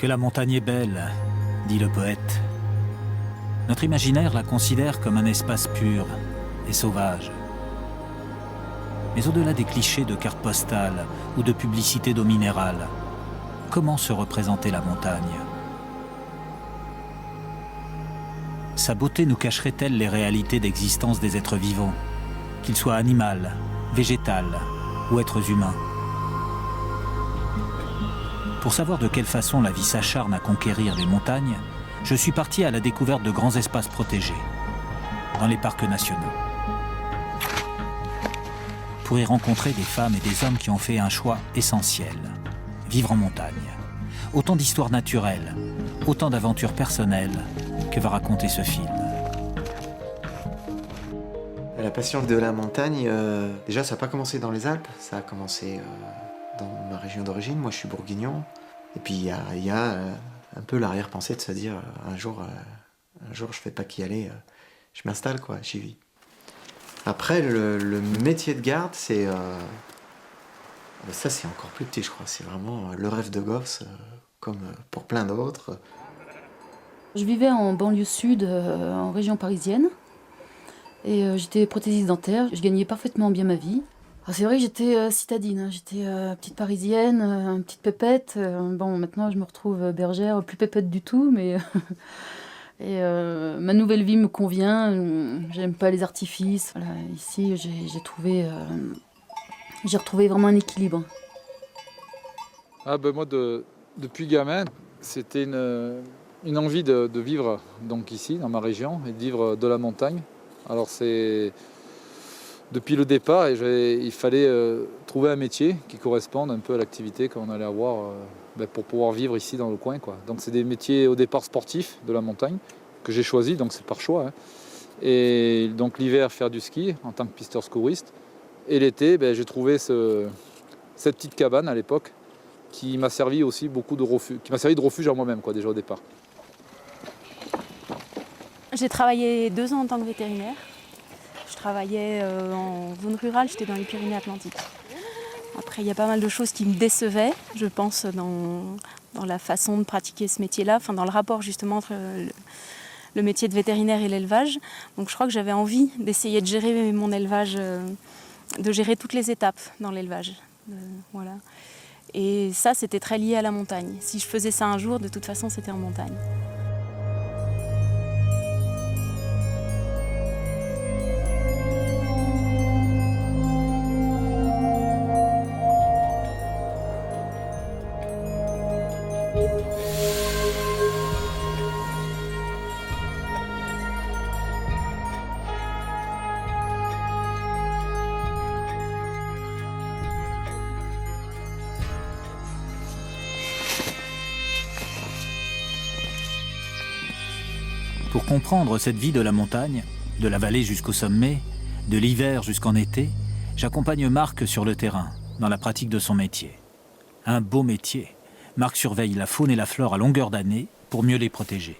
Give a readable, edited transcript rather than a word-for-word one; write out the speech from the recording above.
Que la montagne est belle, dit le poète. Notre imaginaire la considère comme un espace pur et sauvage. Mais au-delà des clichés de cartes postales ou de publicités d'eau minérale, comment se représenter la montagne ? Sa beauté nous cacherait-elle les réalités d'existence des êtres vivants, qu'ils soient animaux, végétaux ou êtres humains ? Pour savoir de quelle façon la vie s'acharne à conquérir les montagnes, je suis parti à la découverte de grands espaces protégés, dans les parcs nationaux. Pour y rencontrer des femmes et des hommes qui ont fait un choix essentiel, vivre en montagne. Autant d'histoires naturelles, autant d'aventures personnelles que va raconter ce film. La passion de la montagne, déjà ça n'a pas commencé dans les Alpes, ça a commencé dans ma région d'origine. Moi je suis bourguignon. Et puis il y a un peu l'arrière-pensée de se dire un jour je ne fais pas qu'y aller, je m'installe, quoi, j'y vis. Après le métier de garde, c'est ça c'est encore plus petit, je crois. C'est vraiment le rêve de gosse, comme pour plein d'autres. Je vivais en banlieue sud, en région parisienne. Et j'étais prothésiste dentaire, je gagnais parfaitement bien ma vie. Alors c'est vrai que j'étais citadine, hein. J'étais petite parisienne, petite pépette. Bon, maintenant je me retrouve bergère, plus pépette du tout, mais et ma nouvelle vie me convient. J'aime pas les artifices. Voilà, ici j'ai retrouvé vraiment un équilibre. Ah ben moi depuis gamin, c'était une envie de vivre donc ici dans ma région et de vivre de la montagne. Alors c'est depuis le départ, il fallait trouver un métier qui corresponde un peu à l'activité qu'on allait avoir pour pouvoir vivre ici dans le coin, quoi. Donc c'est des métiers au départ sportifs de la montagne que j'ai choisi, donc c'est par choix, hein. Et donc l'hiver faire du ski en tant que pisteur secouriste. Et l'été, j'ai trouvé cette petite cabane à l'époque qui m'a servi aussi beaucoup de refuge, qui m'a servi de refuge à moi-même, quoi, déjà au départ. J'ai travaillé 2 ans en tant que vétérinaire. Je travaillais en zone rurale, j'étais dans les Pyrénées-Atlantiques. Après, il y a pas mal de choses qui me décevaient, je pense, dans la façon de pratiquer ce métier-là, enfin, dans le rapport justement entre le métier de vétérinaire et l'élevage. Donc je crois que j'avais envie d'essayer de gérer mon élevage, de gérer toutes les étapes dans l'élevage. Voilà. Et ça, c'était très lié à la montagne. Si je faisais ça un jour, de toute façon, c'était en montagne. Pour comprendre cette vie de la montagne, de la vallée jusqu'au sommet, de l'hiver jusqu'en été, j'accompagne Marc sur le terrain, dans la pratique de son métier. Un beau métier. Marc surveille la faune et la flore à longueur d'année pour mieux les protéger.